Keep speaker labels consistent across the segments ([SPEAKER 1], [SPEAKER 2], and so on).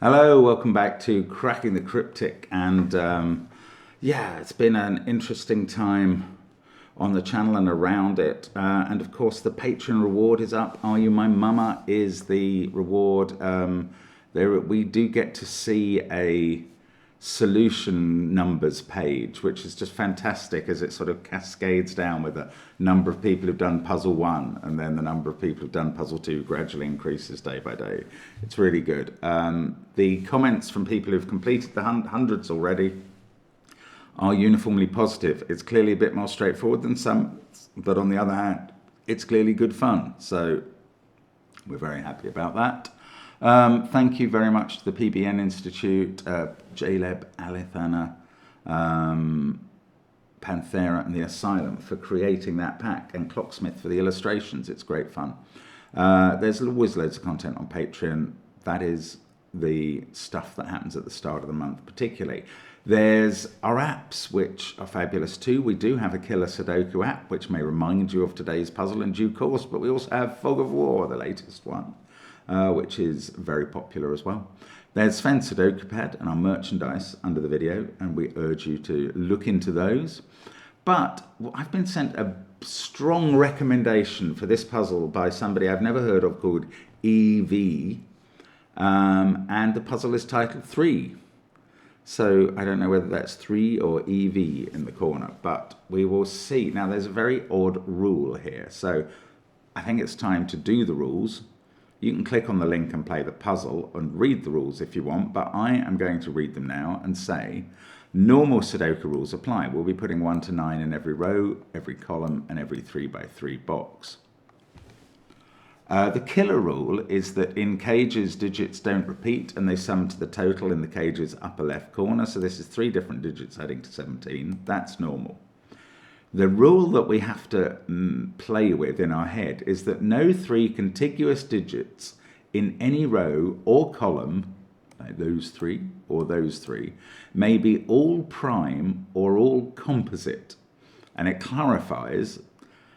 [SPEAKER 1] Hello, welcome back to Cracking the Cryptic, and yeah, it's been an interesting time on the channel and around it, and of course the Patreon reward is up. Are You My Mama is the reward. There we do get to see a solution numbers page, which is just fantastic as it sort of cascades down with the number of people who've done puzzle 1, and then the number of people who've done puzzle 2 gradually increases day by day. It's really good. The comments from people who've completed the hundreds already are uniformly positive. It's clearly a bit more straightforward than some, but on the other hand, it's clearly good fun. So we're very happy about that. Thank you very much to the PBN Institute, Jaleb, Alithana, Panthera and the Asylum for creating that pack, and Clocksmith for the illustrations. It's great fun. There's always loads of content on Patreon. That is the stuff that happens at the start of the month particularly. There's our apps, which are fabulous too. We do have a killer Sudoku app, which may remind you of today's puzzle in due course, but we also have Fog of War, the latest one, which is very popular as well. There's SVEN'S SUDOKU PAD and our merchandise under the video, and we urge you to look into those. But I've been sent a strong recommendation for this puzzle by somebody I've never heard of called EV, and the puzzle is titled 3. So I don't know whether that's 3 or EV in the corner, but we will see. Now there's a very odd rule here, so I think it's time to do the rules. You can click on the link and play the puzzle and read the rules if you want, but I am going to read them now and say normal Sudoku rules apply. We'll be putting 1 to 9 in every row, every column, and every 3 by 3 box. The killer rule is that in cages, digits don't repeat and they sum to the total in the cage's upper left corner. So this is 3 different digits adding to 17. That's normal. The rule that we have to play with in our head is that no 3 contiguous digits in any row or column, like those 3 or those 3, may be all prime or all composite. And it clarifies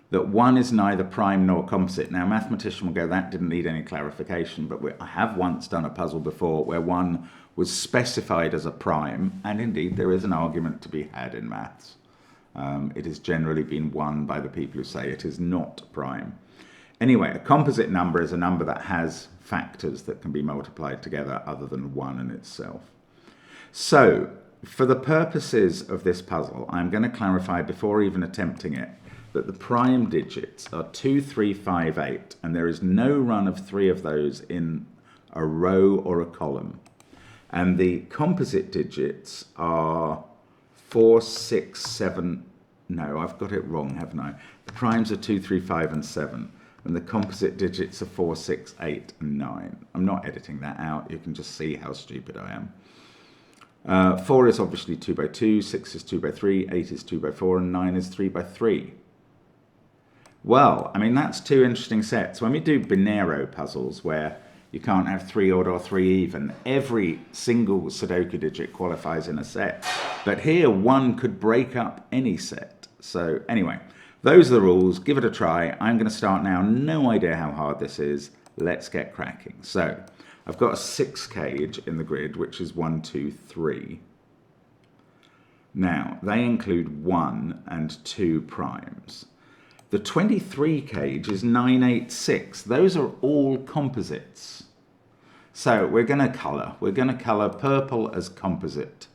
[SPEAKER 1] that 1 is neither prime nor composite. Now, a mathematician will go, that didn't need any clarification, but I have once done a puzzle before where 1 was specified as a prime, and indeed there is an argument to be had in maths. It has generally been won by the people who say it is not prime. Anyway, a composite number is a number that has factors that can be multiplied together other than 1 in itself. So, for the purposes of this puzzle, I'm going to clarify before even attempting it that the prime digits are 2, 3, 5, 8, and there is no run of 3 of those in a row or a column. And the composite digits are 4, 6, 7, no, I've got it wrong, haven't I? The primes are 2, 3, 5, and 7, and the composite digits are 4, 6, 8, and 9. I'm not editing that out, you can just see how stupid I am. 4 is obviously 2 by 2, 6 is 2 by 3, 8 is 2 by 4, and 9 is 3 by 3. Well, I mean, that's 2 interesting sets. When we do binero puzzles, where you can't have 3 odd or 3 even, every single Sudoku digit qualifies in a set. But here, 1 could break up any set. So anyway, those are the rules. Give it a try. I'm going to start now. No idea how hard this is. Let's get cracking. So I've got a 6 cage in the grid, which is 1, 2, 3. Now, they include 1 and 2 primes. The 23 cage is 9, 8, 6. Those are all composites. So we're going to colour. We're going to colour purple as composite.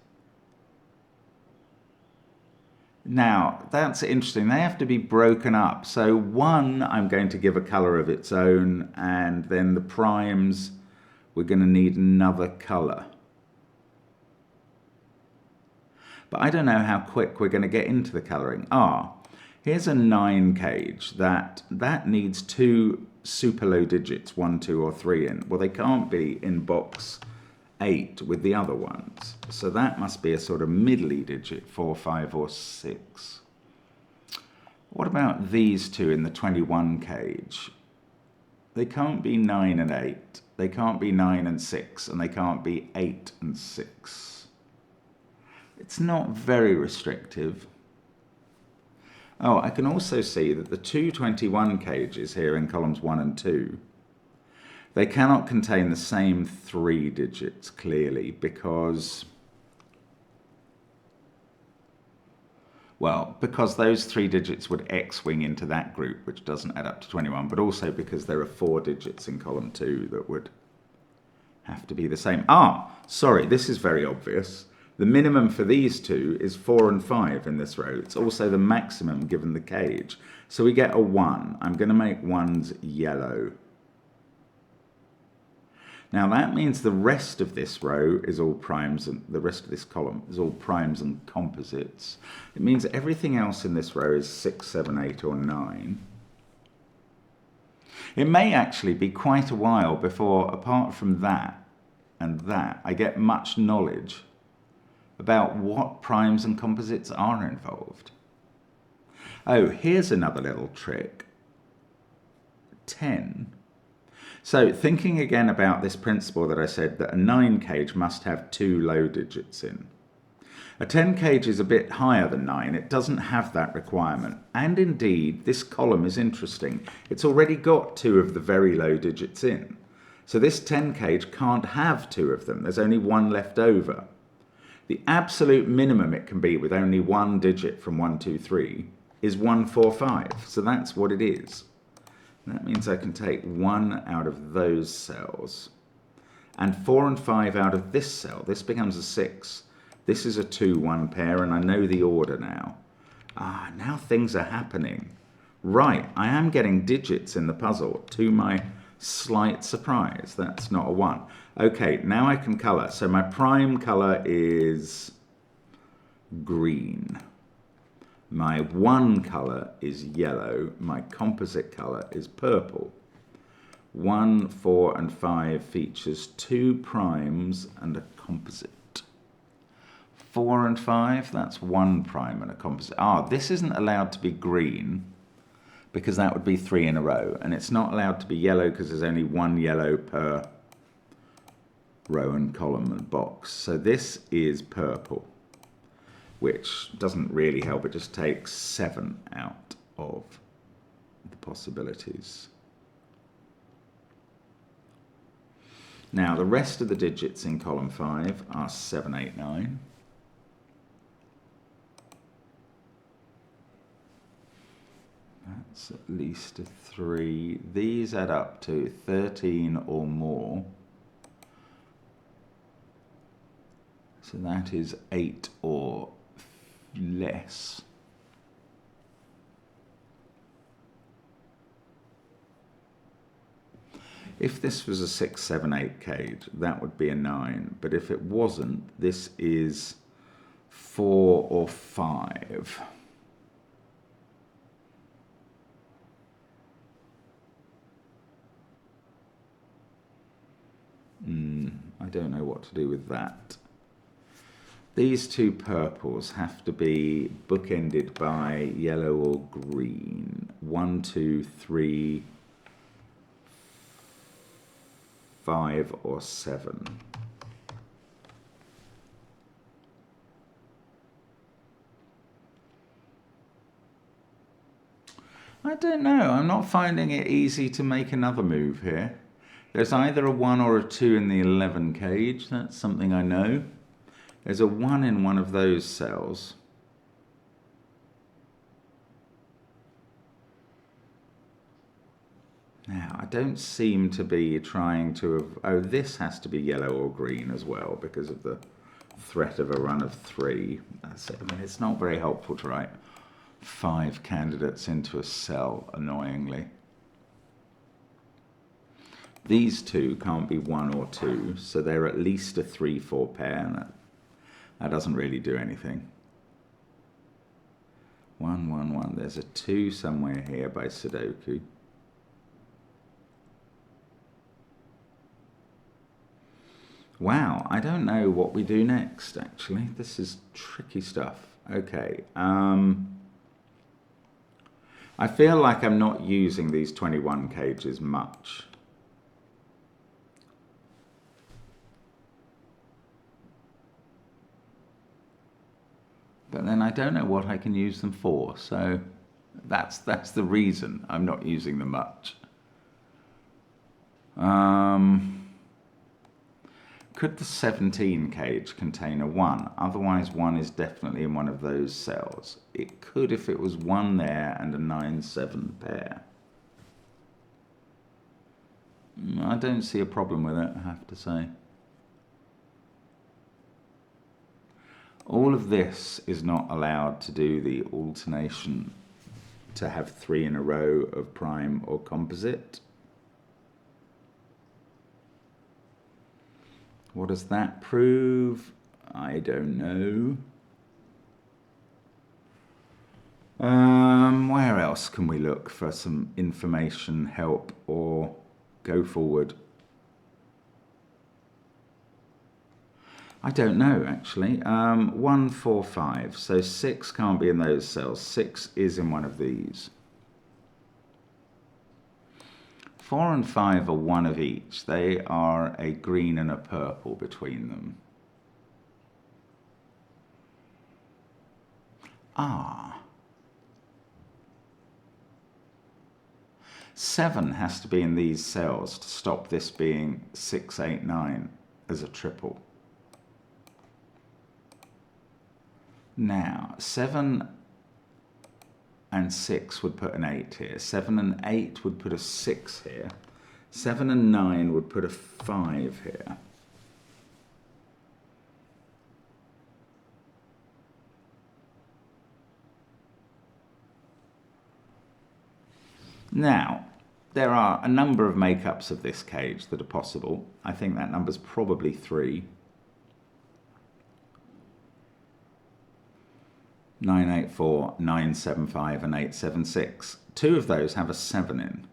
[SPEAKER 1] Now, that's interesting. They have to be broken up. So 1, I'm going to give a colour of its own, and then the primes, we're going to need another colour. But I don't know how quick we're going to get into the colouring. Here's a 9 cage that needs 2 super low digits, 1, 2, or 3 in. Well, they can't be in box 8 with the other ones. So that must be a sort of middly digit, 4, 5, or 6. What about these 2 in the 21 cage? They can't be 9 and 8. They can't be 9 and 6, and they can't be 8 and 6. It's not very restrictive. I can also see that the 2 21 cages here in columns 1 and 2 They cannot contain the same 3 digits, clearly, because, well, because those 3 digits would X-wing into that group, which doesn't add up to 21, but also because there are 4 digits in column 2 that would have to be the same. Sorry, this is very obvious. The minimum for these two is 4 and 5 in this row. It's also the maximum given the cage. So we get a 1. I'm going to make 1's yellow. Now that means the rest of this row is all primes, and the rest of this column is all primes and composites. It means everything else in this row is 6, 7, 8 or 9. It may actually be quite a while before, apart from that and that, I get much knowledge about what primes and composites are involved. Oh, here's another little trick. 10. So thinking again about this principle that I said that a 9 cage must have 2 low digits in. A 10 cage is a bit higher than 9. It doesn't have that requirement. And indeed, this column is interesting. It's already got 2 of the very low digits in. So this 10 cage can't have 2 of them. There's only 1 left over. The absolute minimum it can be with only 1 digit from 1, 2, 3 is 1, 4, 5. So that's what it is. That means I can take 1 out of those cells and 4 and 5 out of this cell. This becomes a 6. This is a 2, 1 pair, and I know the order now. Now things are happening. Right, I am getting digits in the puzzle, to my slight surprise. That's not a 1. Okay, now I can colour. So my prime colour is green. My 1 colour is yellow. My composite colour is purple. 1, 4 and 5 features 2 primes and a composite. 4 and 5, that's 1 prime and a composite. This isn't allowed to be green because that would be 3 in a row. And it's not allowed to be yellow because there's only 1 yellow per row and column and box. So this is purple, which doesn't really help. It just takes 7 out of the possibilities. Now the rest of the digits in column 5 are 7, 8, 9. That's at least a 3. These add up to 13 or more. So that is 8 or less. If this was a 6, 7, 8 cage, that would be a 9. But if it wasn't, this is 4 or 5. I don't know what to do with that. These 2 purples have to be bookended by yellow or green. 1, 2, 3, 5 or 7. I don't know. I'm not finding it easy to make another move here. There's either a 1 or a 2 in the 11 cage. That's something I know. There's a 1 in one of those cells. Now, I don't seem to be trying to... this has to be yellow or green as well because of the threat of a run of 3. That's it. I mean, it's not very helpful to write 5 candidates into a cell, annoyingly. These 2 can't be 1 or 2, so they're at least a 3, 4 pair, and that doesn't really do anything. 1, 1, 1. There's a 2 somewhere here by Sudoku. Wow, I don't know what we do next, actually. This is tricky stuff. Okay. I feel like I'm not using these 21 cages much. But then I don't know what I can use them for, so that's the reason I'm not using them much. Could the 17 cage contain a 1? Otherwise 1 is definitely in one of those cells. It could if it was 1 there and a 9-7 pair. I don't see a problem with it, I have to say. All of this is not allowed to do the alternation to have 3 in a row of prime or composite. What does that prove? I don't know. Where else can we look for some information, help, or go forward? I don't know, actually. 1, 4, 5. So 6 can't be in those cells. 6 is in one of these. 4 and 5 are one of each. They are a green and a purple between them. Ah. 7 has to be in these cells to stop this being 6, 8, 9 as a triple. Now, 7 and 6 would put an 8 here. 7 and 8 would put a 6 here. 7 and 9 would put a 5 here. Now, there are a number of makeups of this cage that are possible. I think that number's probably 3. 984, 975 and 876. 2 of those have a 7 in.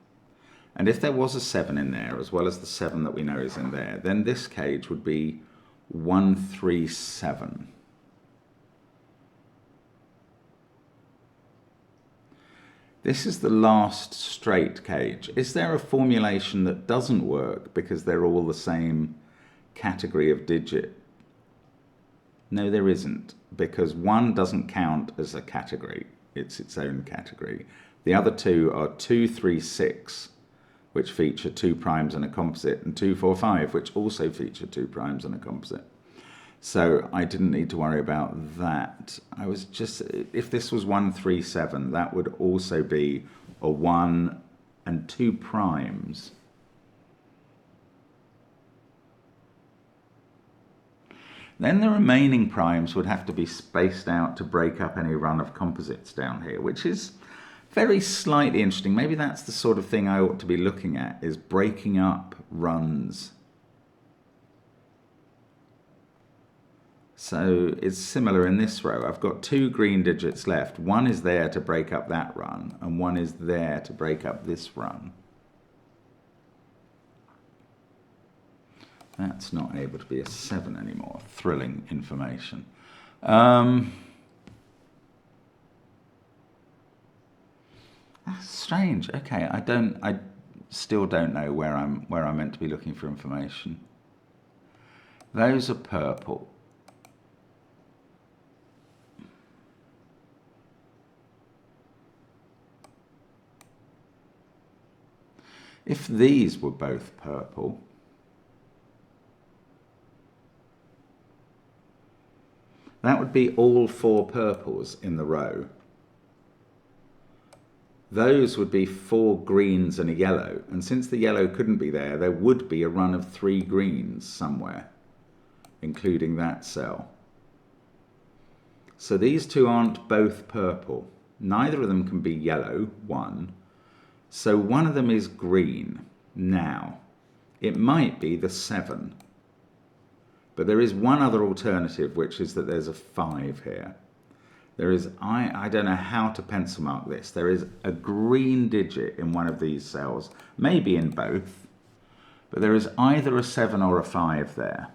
[SPEAKER 1] And if there was a 7 in there, as well as the 7 that we know is in there, then this cage would be 137. This is the last straight cage. Is there a formulation that doesn't work because they're all the same category of digit? No, there isn't, because 1 doesn't count as a category. It's its own category. The other 2 are 2, 3, 6, which feature 2 primes and a composite, and 2, 4, 5, which also feature 2 primes and a composite. So I didn't need to worry about that. I was just, if this was 1, 3, 7, that would also be a 1 and 2 primes. Then the remaining primes would have to be spaced out to break up any run of composites down here, which is very slightly interesting. Maybe that's the sort of thing I ought to be looking at, is breaking up runs. So it's similar in this row. I've got 2 green digits left. 1 is there to break up that run, and 1 is there to break up this run. That's not able to be a 7 anymore. Thrilling information. That's strange. Okay, I still don't know where I'm meant to be looking for information. Those are purple. If these were both purple, that would be all 4 purples in the row. Those would be 4 greens and a yellow. And since the yellow couldn't be there, there would be a run of 3 greens somewhere, including that cell. So these 2 aren't both purple. Neither of them can be yellow, 1. So one of them is green. Now, it might be the 7. But there is one other alternative, which is that there's a 5 here. There is, I don't know how to pencil mark this. There is a green digit in one of these cells, maybe in both, but there is either a 7 or a 5 there.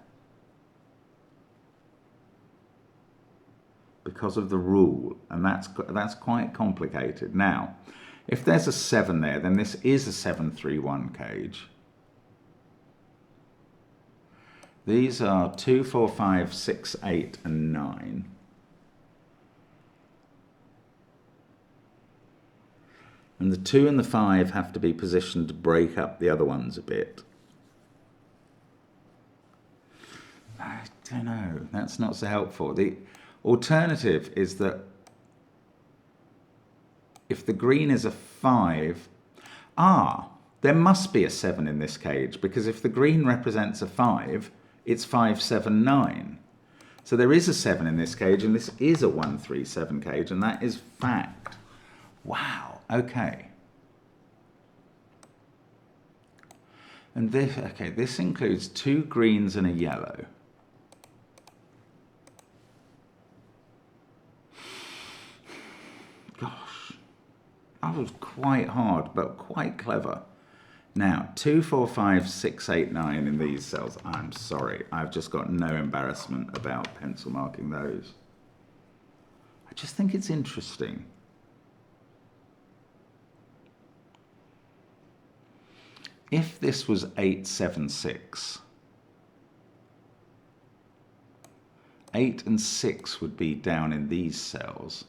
[SPEAKER 1] Because of the rule, and that's quite complicated. Now, if there's a 7 there, then this is a 731 cage. These are 2, 4, 5, 6, 8, and 9. And the 2 and the 5 have to be positioned to break up the other ones a bit. don't know. That's not so helpful. The alternative is that if the green is a 5, there must be a 7 in this cage, because if the green represents a 5, it's 5, 7, 9. So there is a 7 in this cage, and this is a 1, 3, 7 cage, and that is fact. Wow, okay. And this includes 2 greens and a yellow. Gosh, that was quite hard, but quite clever. Now, 2, 4, 5, 6, 8, 9 in these cells. I'm sorry, I've just got no embarrassment about pencil marking those. I just think it's interesting. If this was 8, 7, 6, 8 and 6 would be down in these cells.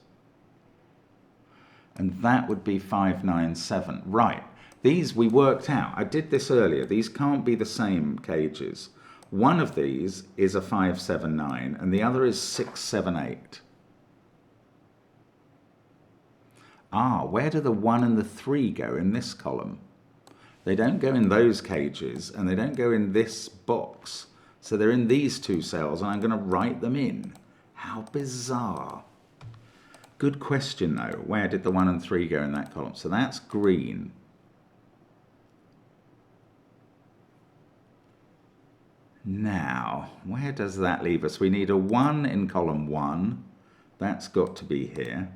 [SPEAKER 1] And that would be 5, 9, 7. Right, these we worked out. I did this earlier. These can't be the same cages. One of these is a 5, 7, 9, and the other is 6, 7, 8. Where do the 1 and the 3 go in this column? They don't go in those cages, and they don't go in this box. So they're in these 2 cells, and I'm going to write them in. How bizarre. Good question, though. Where did the 1 and 3 go in that column? So that's green. Now, where does that leave us? We need a 1 in column 1. That's got to be here.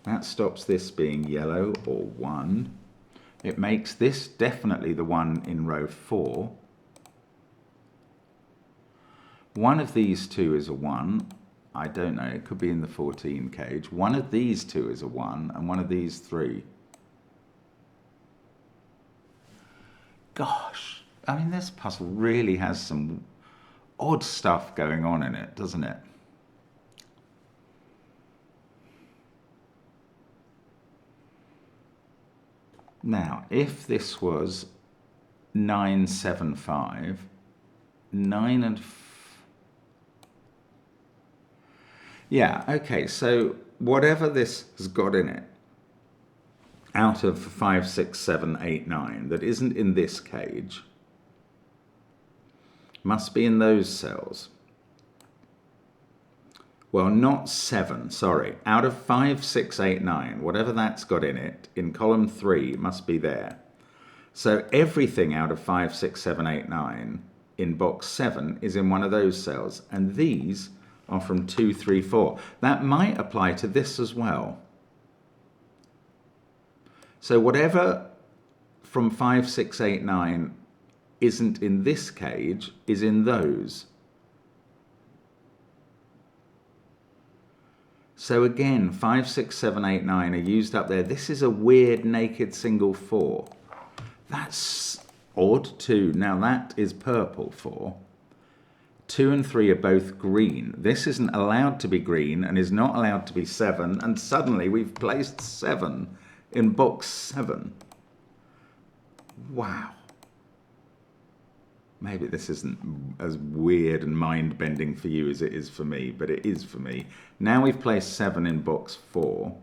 [SPEAKER 1] That stops this being yellow, or 1. It makes this definitely the 1 in row 4. One of these 2 is a 1. I don't know, it could be in the 14 cage. One of these 2 is a 1, and one of these 3. Gosh, I mean, this puzzle really has some odd stuff going on in it, doesn't it? Now, if this was 9, 7, 5, 9 and... Yeah, okay, so whatever this has got in it, out of 5, 6, 7, 8, 9, that isn't in this cage, must be in those cells. Well, not 7, sorry. Out of 5, 6, 8, 9, whatever that's got in it, in column 3 must be there. So everything out of 5, 6, 7, 8, 9 in box 7 is in one of those cells. And these are from 2, 3, 4. That might apply to this as well. So whatever from 5, 6, 8, 9 isn't in this cage is in those. So again, 5, 6, 7, 8, 9 are used up there. This is a weird naked single 4. That's odd too. Now that is purple 4. 2 and 3 are both green. This isn't allowed to be green and is not allowed to be 7. And suddenly we've placed 7 in box 7. Wow. Maybe this isn't as weird and mind-bending for you as it is for me, but it is for me. Now we've placed 7 in box 4.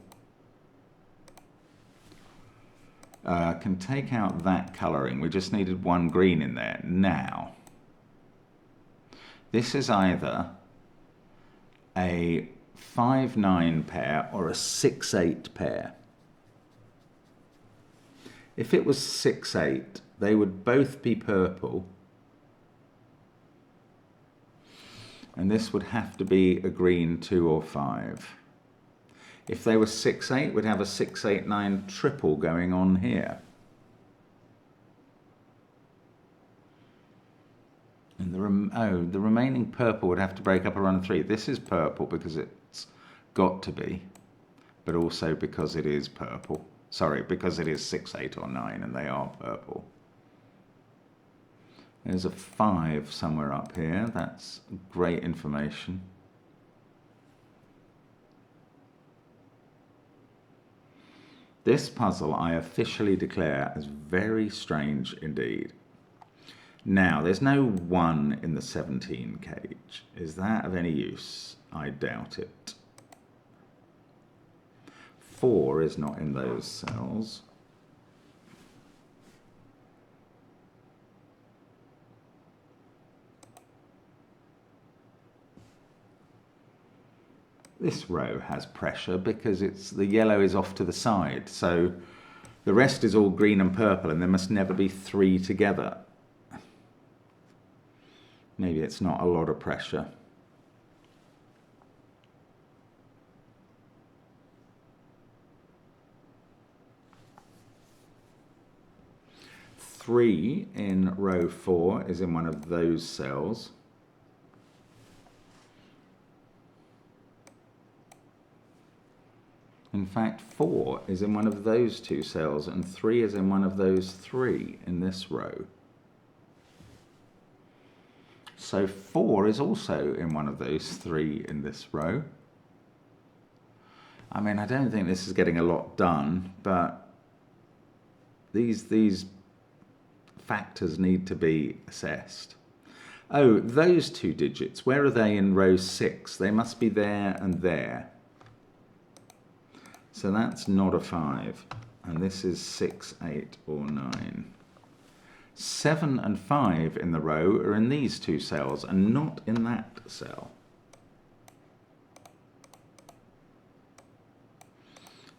[SPEAKER 1] I can take out that colouring. We just needed 1 green in there. Now, this is either a 5-9 pair or a 6-8 pair. If it was 6-8, they would both be purple. And this would have to be a green 2 or 5. If they were 6-8, we'd have a 6, 8, 9 triple going on here. And the remaining purple would have to break up around 3. This is purple because it's got to be, but also because it is purple. Sorry, because it is 6, 8 or 9 and they are purple. There's a 5 somewhere up here. That's great information. This puzzle I officially declare as very strange indeed. Now, there's no 1 in the 17 cage. Is that of any use? I doubt it. 4 is not in those cells. This row has pressure because the yellow is off to the side, so the rest is all green and purple, and there must never be 3 together. Maybe it's not a lot of pressure. Three in row 4 is in one of those cells. In fact, 4 is in one of those 2 cells, and 3 is in one of those 3 in this row. So 4 is also in one of those 3 in this row. I mean, I don't think this is getting a lot done, but these factors need to be assessed. Oh, those 2 digits, where are they in row 6? They must be there and there. So that's not a 5, and this is 6, 8, or 9. 7 and 5 in the row are in these 2 cells, and not in that cell.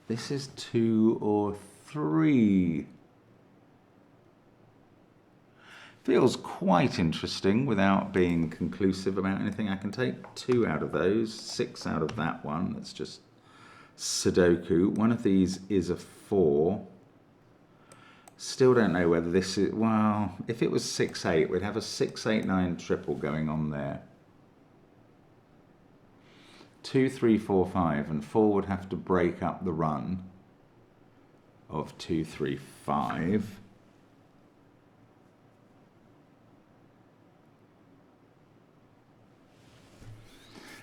[SPEAKER 1] This is 2 or 3. Feels quite interesting without being conclusive about anything. I can take 2 out of those, 6 out of that one. That's just Sudoku. One of these is a 4. Still don't know whether this is, well, if it was 6, 8, we'd have a 6, 8, 9 triple going on there. 2, 3, 4, 5, and 4 would have to break up the run of 2, 3, 5.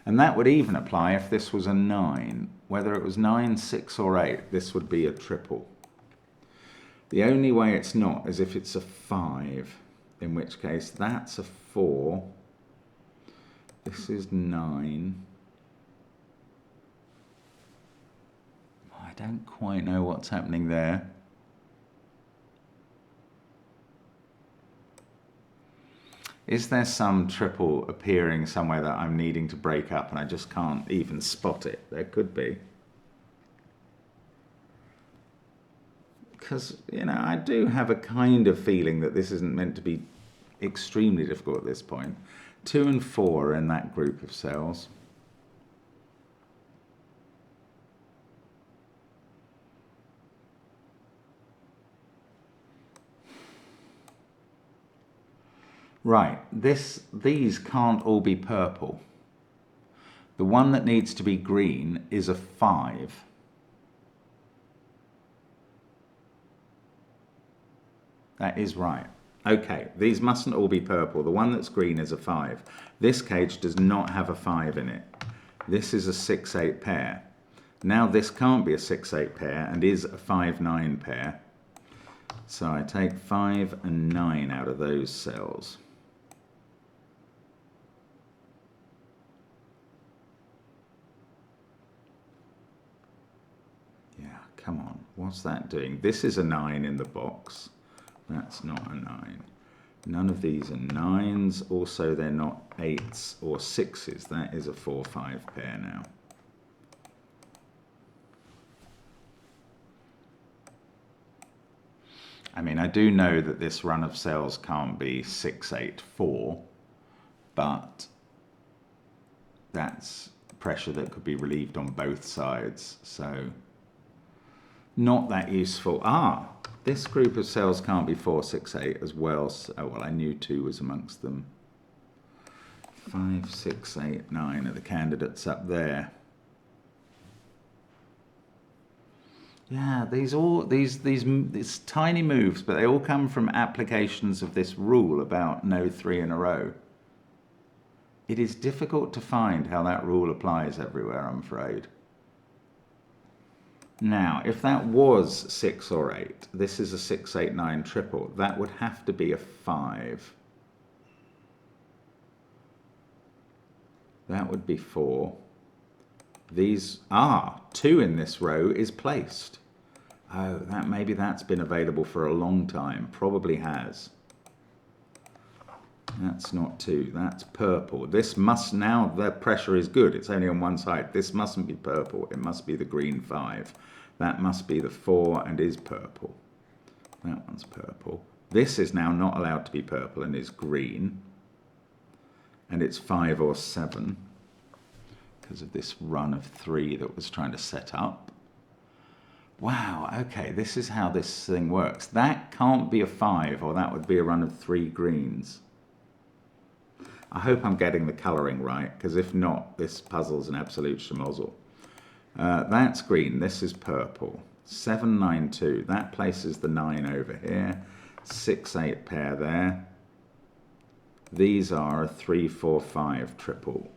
[SPEAKER 1] And that would even apply if this was a 9. Whether it was 9, 6, or 8, this would be a triple. The only way it's not is if it's a 5, in which case that's a 4. This is 9. I don't quite know what's happening there. Is there some triple appearing somewhere that I'm needing to break up and I just can't even spot it? There could be. Because, you know, I do have a kind of feeling that this isn't meant to be extremely difficult at this point. 2 and 4 are in that group of cells. Right, these can't all be purple. The one that needs to be green is a 5. That is right. Okay, these mustn't all be purple. The one that's green is a 5. This cage does not have a 5 in it. This is a 6, 8 pair. Now this can't be a 6, 8 pair and is a 5, 9 pair. So I take 5 and 9 out of those cells. Come on, what's that doing? This is a 9 in the box. That's not a 9. None of these are 9s. Also, they're not 8s or 6s. That is a 4, 5 pair now. I mean, I do know that this run of cells can't be 6, 8, 4, but that's pressure that could be relieved on both sides. So not that useful. This group of cells can't be 4, 6, 8 as well. So, oh, well, I knew 2 was amongst them. 5, 6, 8, 9 are the candidates up there. Yeah, these tiny moves, but they all come from applications of this rule about no 3 in a row. It is difficult to find how that rule applies everywhere, I'm afraid. Now, if that was 6 or 8, this is a 6, 8, 9 triple. That would have to be a 5. That would be 4. These, 2 in this row is placed. Oh, maybe that's been available for a long time. Probably has. That's not 2. That's purple. This must, now the pressure is good. It's only on one side. This mustn't be purple. It must be the green 5. That must be the 4 and is purple. That one's purple. This is now not allowed to be purple and is green. And it's 5 or 7 because of this run of 3 that was trying to set up. Wow, okay, this is how this thing works. That can't be a 5, or that would be a run of 3 greens. I hope I'm getting the colouring right, because if not, this puzzle's an absolute schmozzle. That's green, this is purple. 7, 9, 2, that places the 9 over here. 6, 8 pair there. These are a 3, 4, 5 triple.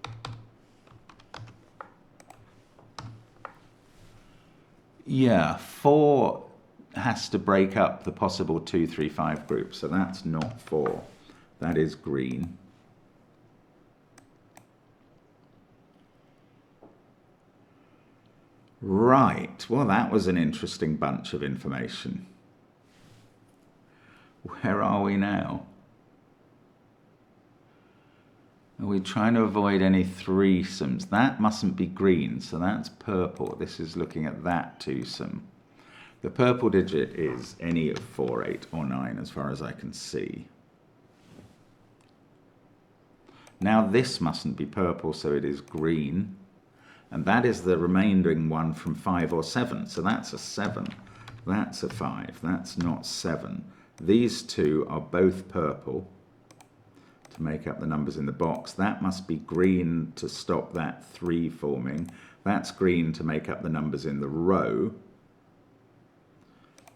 [SPEAKER 1] Yeah, 4 has to break up the possible 2, 3, 5 group, so that's not 4. That is green. Right, well, that was an interesting bunch of information. Where are we now? Are we trying to avoid any threesomes? That mustn't be green, so that's purple. This is looking at that twosome. The purple digit is any of 4, 8, or 9, as far as I can see. Now this mustn't be purple, so it is green. And that is the remaining one from 5 or 7. So that's a 7. That's a 5. That's not 7. These two are both purple to make up the numbers in the box. That must be green to stop that 3 forming. That's green to make up the numbers in the row.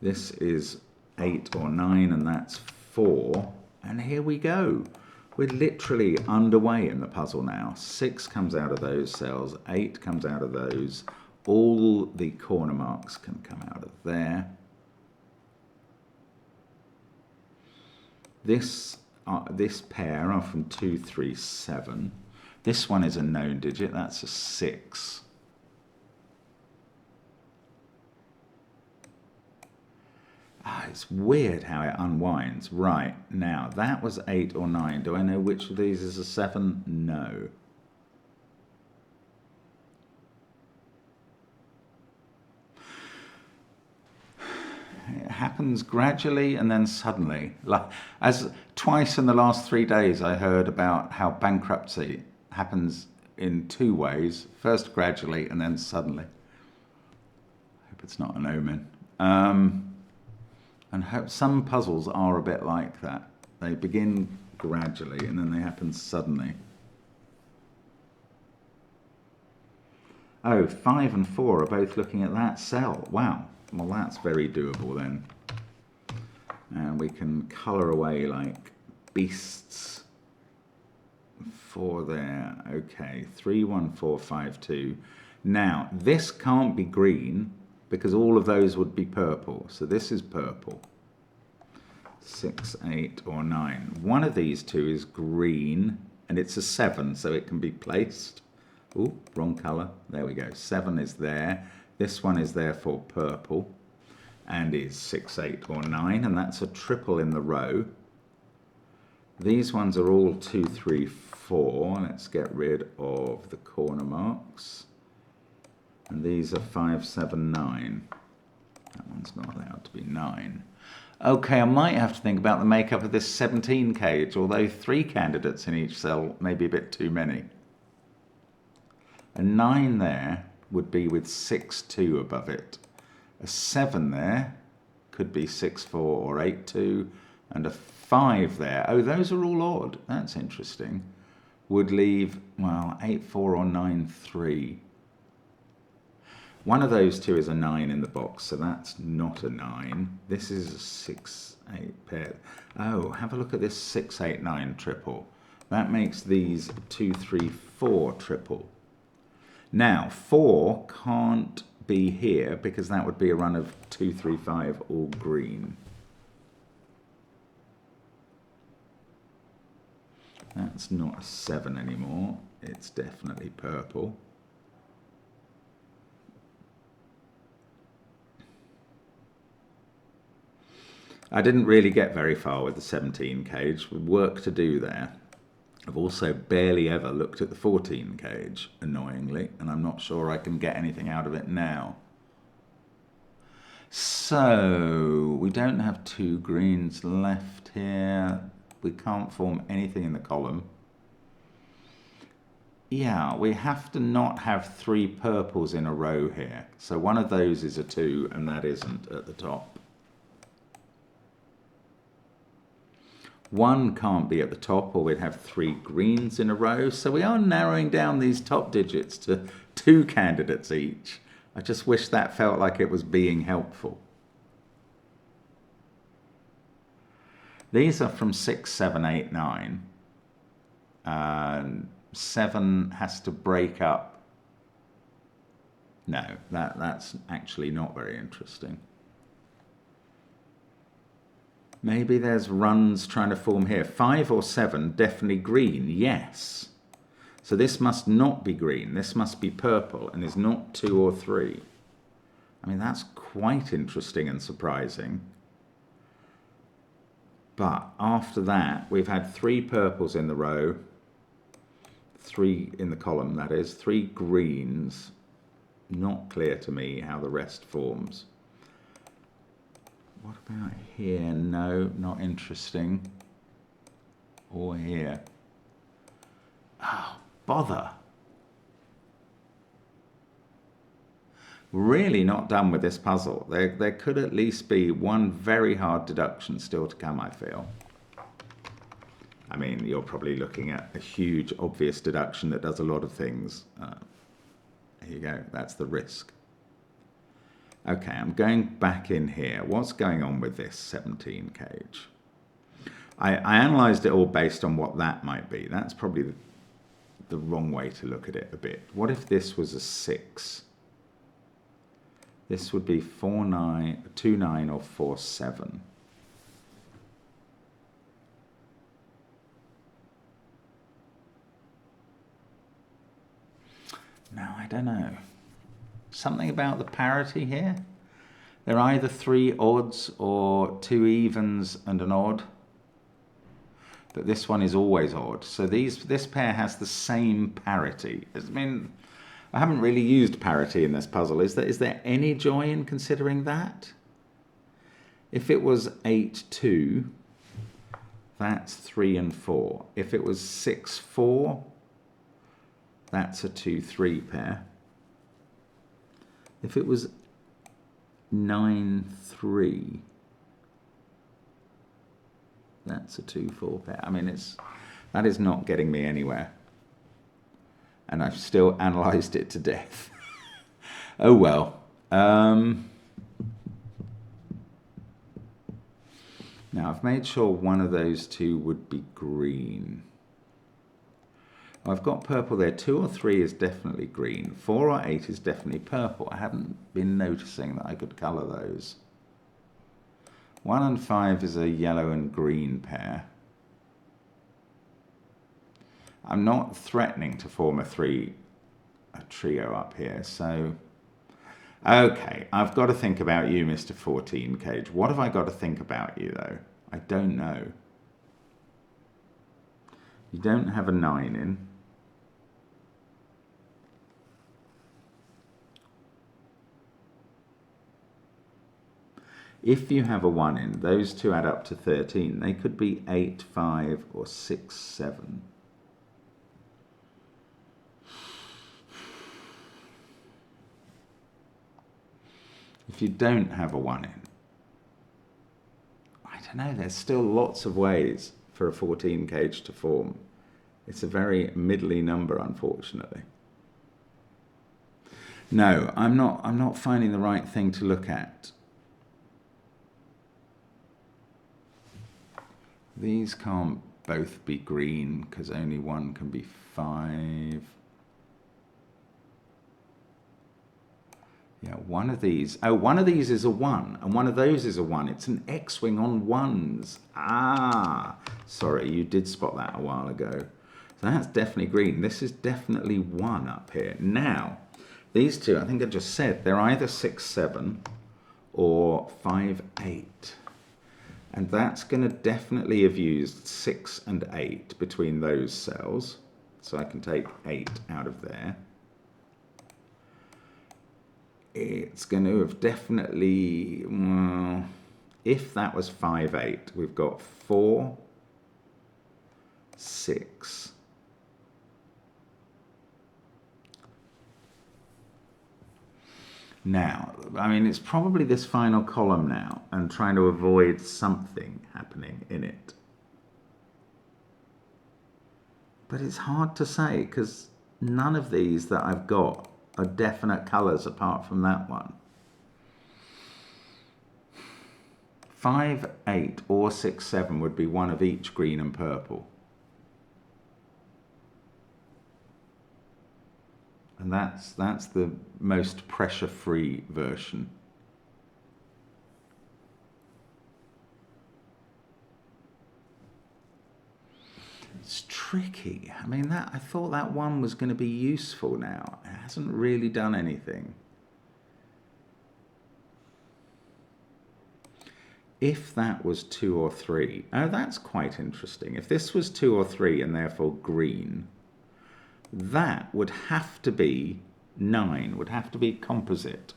[SPEAKER 1] This is 8 or 9, and that's 4. And here we go. We're literally underway in the puzzle now. 6 comes out of those cells, 8 comes out of those. All the corner marks can come out of there. This pair are from 2, 3, 7. This one is a known digit, that's a 6. It's weird how it unwinds. Right, now, that was 8 or 9. Do I know which of these is a 7? No. It happens gradually and then suddenly. As twice in the last 3 days I heard about how bankruptcy happens in 2 ways. First gradually and then suddenly. I hope it's not an omen. And some puzzles are a bit like that. They begin gradually and then they happen suddenly. Oh, 5 and 4 are both looking at that cell. Wow. Well, that's very doable then. And we can colour away like beasts. 4 there. Okay. 3, 1, 4, 5, 2. Now, this can't be green, because all of those would be purple. So this is purple. 6, 8, or 9. One of these two is green, and it's a 7, so it can be placed. Ooh, wrong colour. There we go. 7 is there. This one is therefore purple, and is 6, 8, or 9, and that's a triple in the row. These ones are all 2, 3, 4. Let's get rid of the corner marks. And these are 5, 7, 9. That one's not allowed to be 9. Okay, I might have to think about the makeup of this 17 cage, although 3 candidates in each cell may be a bit too many. A 9 there would be with 6, 2 above it. A 7 there could be 6, 4 or 8, 2. And a 5 there. Oh, those are all odd. That's interesting. Would leave, well, 8, 4 or 9, 3. One of those two is a 9 in the box, so that's not a 9. This is a 6, 8 pair. Oh, have a look at this 6, 8, 9 triple. That makes these 2, 3, 4 triple. Now, 4 can't be here because that would be a run of 2, 3, 5 all green. That's not a 7 anymore. It's definitely purple. I didn't really get very far with the 17 cage, with work to do there. I've also barely ever looked at the 14 cage, annoyingly, and I'm not sure I can get anything out of it now. So, we don't have 2 greens left here. We can't form anything in the column. Yeah, we have to not have 3 purples in a row here. So one of those is a 2, and that isn't at the top. 1 can't be at the top, or we'd have 3 greens in a row. So we are narrowing down these top digits to 2 candidates each. I just wish that felt like it was being helpful. These are from 6, 7, 8, 9. 7 has to break up. No, that's actually not very interesting. Maybe there's runs trying to form here. 5 or 7, definitely green, yes. So this must not be green. This must be purple and is not 2 or 3. I mean, that's quite interesting and surprising. But after that, we've had 3 purples in the row. 3 in the column, that is. 3 greens. Not clear to me how the rest forms. What about here? No, not interesting. Or here. Oh, bother. Really not done with this puzzle. There could at least be one very hard deduction still to come, I feel. I mean, you're probably looking at a huge, obvious deduction that does a lot of things. There you go. That's the risk. Okay, I'm going back in here. What's going on with this 17 cage? I analysed it all based on what that might be. That's probably the wrong way to look at it a bit. What if this was a 6? This would be 4, 9, 2, 9 or 4, 7. No, I don't know. Something about the parity here? They're either 3 odds or 2 evens and an odd. But this one is always odd. So this pair has the same parity. I mean, I haven't really used parity in this puzzle. Is there any joy in considering that? If it was 8, 2, that's 3 and 4. If it was 6, 4, that's a 2, 3 pair. If it was 9, 3, that's a 2, 4 pair. I mean, that is not getting me anywhere. And I've still analysed it to death. Oh well. Now I've made sure one of those 2 would be green. I've got purple there. 2 or 3 is definitely green. 4 or 8 is definitely purple. I haven't been noticing that I could colour those. 1 and 5 is a yellow and green pair. I'm not threatening to form a trio up here, so... Okay, I've got to think about you, Mr. 14 cage. What have I got to think about you, though? I don't know. You don't have a 9 in. If you have a 1 in, those 2 add up to 13. They could be 8, 5, or 6, 7. If you don't have a 1 in, I don't know, there's still lots of ways for a 14 cage to form. It's a very middly number, unfortunately. No, I'm not finding the right thing to look at. These can't both be green because only one can be 5. Yeah, one of these. Oh, one of these is a 1, and one of those is a 1. It's an X-wing on 1s. Ah, sorry, you did spot that a while ago. So that's definitely green. This is definitely 1 up here. Now, these two, I think I just said, they're either 6, 7 or 5, 8. And that's going to definitely have used 6 and 8 between those cells. So I can take 8 out of there. It's going to have definitely, well, if that was 5, 8, we've got 4, 6. Now, I mean, it's probably this final column now and trying to avoid something happening in it. But it's hard to say because none of these that I've got are definite colours apart from that one. 5, 8 or 6, 7 would be one of each green and purple. And that's the most pressure-free version. It's tricky. I mean, I thought that one was going to be useful now. It hasn't really done anything. If that was 2 or 3, oh, that's quite interesting. If this was 2 or 3 and therefore green, that would have to be 9, would have to be composite.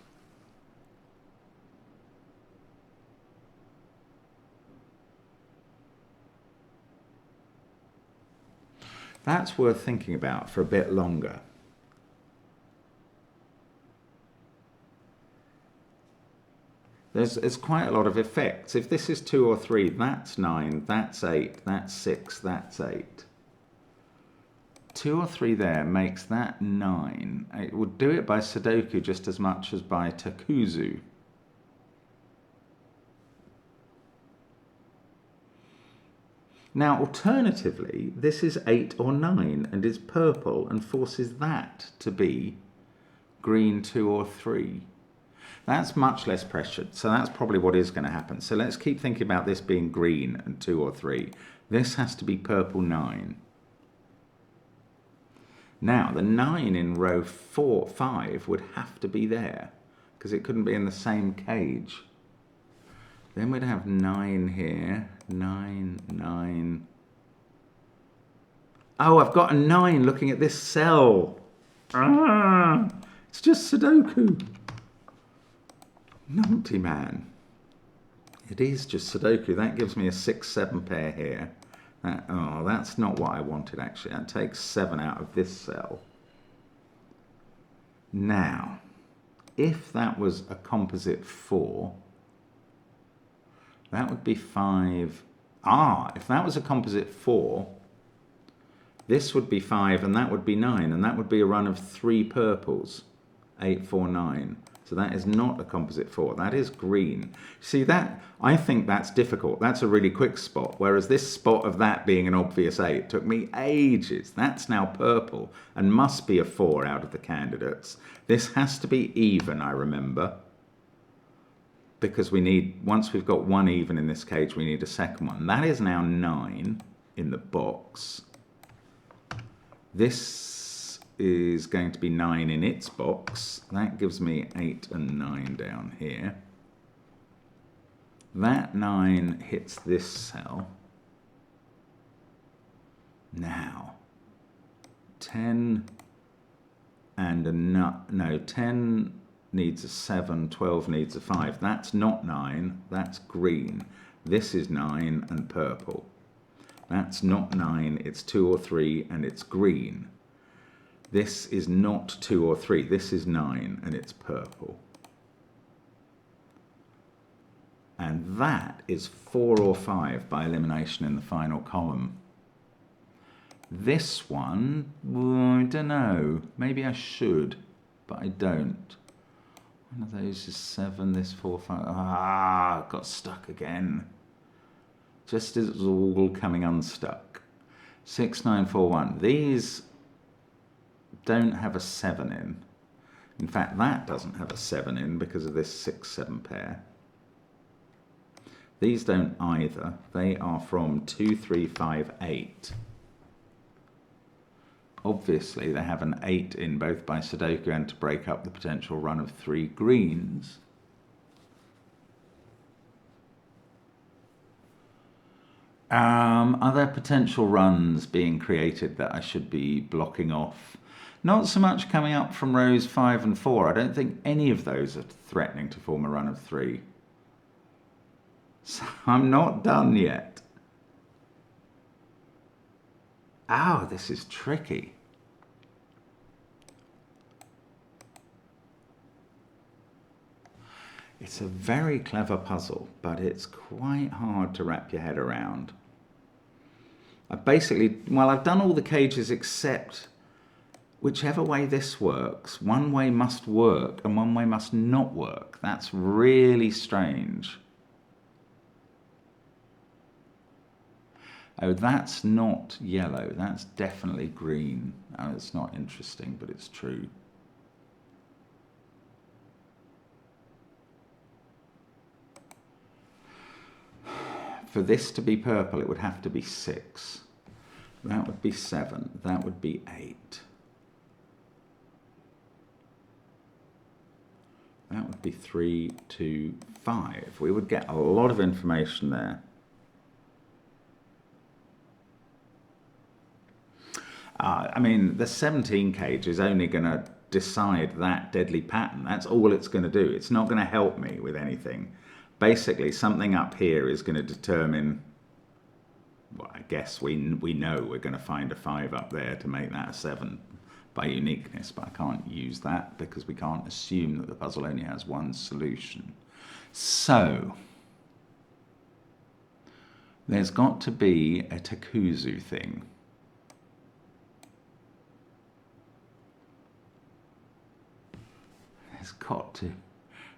[SPEAKER 1] That's worth thinking about for a bit longer. There's quite a lot of effects. If this is 2 or 3, that's 9, that's 8, that's 6, that's 8. 2 or 3 there makes that 9. It would do it by Sudoku just as much as by Takuzu. Now, alternatively, this is 8 or 9 and is purple and forces that to be green 2 or 3. That's much less pressured, so that's probably what is going to happen. So let's keep thinking about this being green and 2 or 3. This has to be purple 9. Now, the 9 in row 4, 5 would have to be there because it couldn't be in the same cage. Then we'd have 9 here, 9, 9. Oh, I've got a 9 looking at this cell. It's just Sudoku. Numpty man. It is just Sudoku. That gives me a 6, 7 pair here. Oh, that's not what I wanted, actually. That takes 7 out of this cell. Now, if that was a composite 4, that would be 5. If that was a composite 4, this would be 5 and that would be 9. And that would be a run of 3 purples. 8, 4, 9. So that is not a composite 4. That is green. See that? I think that's difficult. That's a really quick spot. Whereas this spot of that being an obvious 8 took me ages. That's now purple and must be a 4 out of the candidates. This has to be even, I remember. Because we need, once we've got one even in this cage, we need a second one. That is now 9 in the box. This is going to be 9 in its box. That gives me 8 and 9 down here. That 9 hits this cell. Now, 10 and a no, 10 needs a 7, 12 needs a 5. That's not 9, that's green. This is 9 and purple. That's not 9, it's 2 or 3 and it's green. This is not 2 or 3, this is 9 and it's purple. And that is 4 or 5 by elimination in the final column. This one, I don't know, maybe I should, but I don't. One of those is 7, this 4, 5, got stuck again. Just as it was all coming unstuck. 6, 9, 4, 1. These don't have a 7 in. In fact, that doesn't have a 7 in because of this 6, 7 pair. These don't either. They are from 2, 3, 5, 8. Obviously, they have an 8 in both by Sudoku and to break up the potential run of 3 greens. Are there potential runs being created that I should be blocking off? Not so much coming up from rows 5 and 4. I don't think any of those are threatening to form a run of 3. So I'm not done yet. Oh, this is tricky. It's a very clever puzzle, but it's quite hard to wrap your head around. I've done all the cages except whichever way this works. One way must work and one way must not work. That's really strange. Oh, that's not yellow. That's definitely green. Oh, it's not interesting, but it's true. For this to be purple, it would have to be 6. That would be 7. That would be 8. That would be 3, 2, 5. We would get a lot of information there. I mean, the 17 cage is only going to decide that deadly pattern. That's all it's going to do. It's not going to help me with anything. Basically, something up here is going to determine, well, I guess we know we're going to find a 5 up there to make that a 7 by uniqueness, but I can't use that because we can't assume that the puzzle only has one solution. So, there's got to be a Takuzu thing.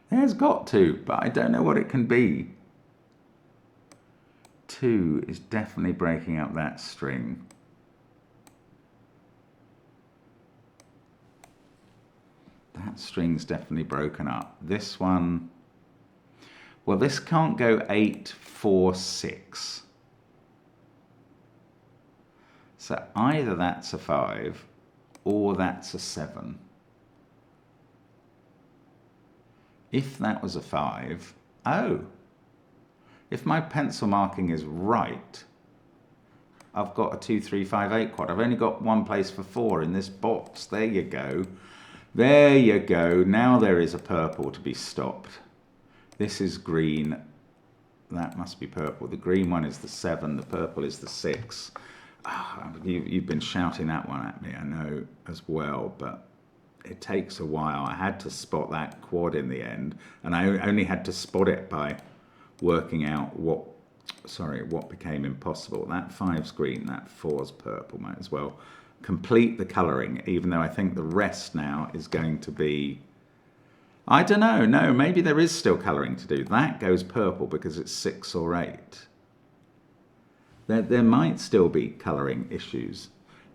[SPEAKER 1] There's got to, but I don't know what it can be. 2 is definitely breaking up that string. That string's definitely broken up. This one, well, this can't go 8, 4, 6. So either that's a 5 or that's a 7. If that was a 5, oh, if my pencil marking is right, I've got a 2, 3, 5, 8 quad. I've only got one place for 4 in this box. There you go. There you go. Now there is a purple to be stopped. This is green. That must be purple. The green one is the 7. The purple is the 6. Oh, you've been shouting that one at me, I know, as well, but it takes a while. I had to spot that quad in the end, and I only had to spot it by working out what became impossible. That 5's green, that 4's purple. Might as well complete the colouring, even though I think the rest now is going to be, I don't know, no, maybe there is still colouring to do. That goes purple because it's 6 or 8. There might still be colouring issues.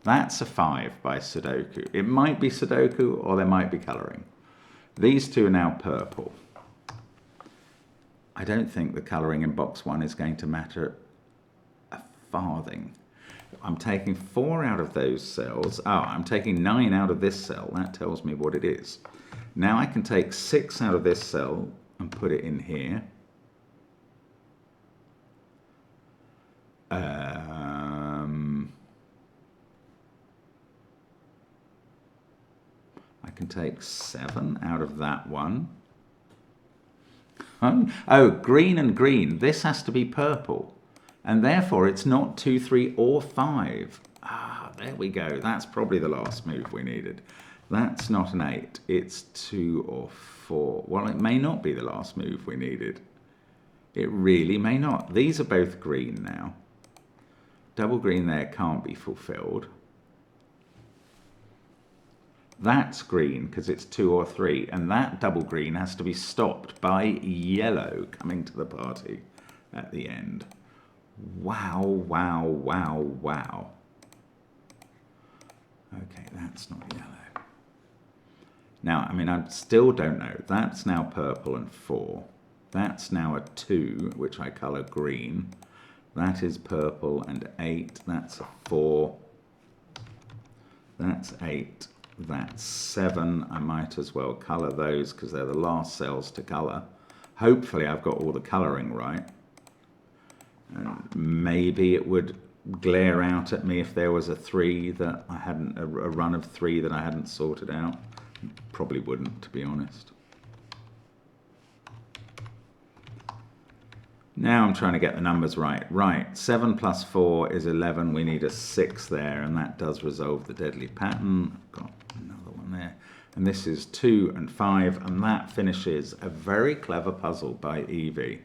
[SPEAKER 1] That's a 5 by Sudoku. It might be Sudoku or there might be colouring. These two are now purple. I don't think the colouring in box 1 is going to matter a farthing. I'm taking 4 out of those cells. Oh, I'm taking 9 out of this cell. That tells me what it is. Now I can take 6 out of this cell and put it in here. I can take 7 out of that one. Oh, green and green. This has to be purple. And therefore, it's not 2, 3, or 5. Ah, there we go. That's probably the last move we needed. That's not an 8. It's 2 or 4. Well, it may not be the last move we needed. It really may not. These are both green now. Double green there can't be fulfilled. That's green because it's 2 or 3. And that double green has to be stopped by yellow coming to the party at the end. Wow, wow, wow, wow. Okay, that's not yellow. Now, I mean, I still don't know. That's now purple and 4. That's now a 2, which I colour green. That is purple and 8. That's a 4. That's 8. That's 7. I might as well colour those because they're the last cells to colour. Hopefully I've got all the colouring right. And maybe it would glare out at me if there was a 3 that I hadn't, a run of 3 that I hadn't sorted out. Probably wouldn't, to be honest. Now I'm trying to get the numbers right. Right, 7 plus 4 is 11. We need a 6 there, and that does resolve the deadly pattern. Got another one there. And this is 2 and 5, and that finishes a very clever puzzle by Evie.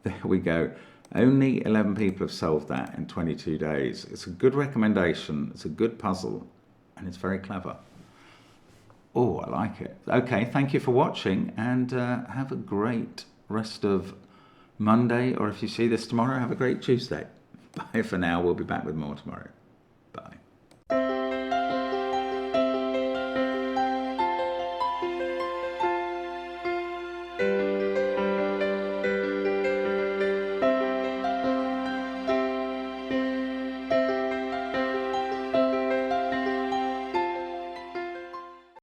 [SPEAKER 1] There we go. Only 11 people have solved that in 22 days. It's a good recommendation. It's a good puzzle, and it's very clever. Oh, I like it. Okay, thank you for watching, and have a great rest of Monday, or if you see this tomorrow, have a great Tuesday. Bye for now. We'll be back with more tomorrow.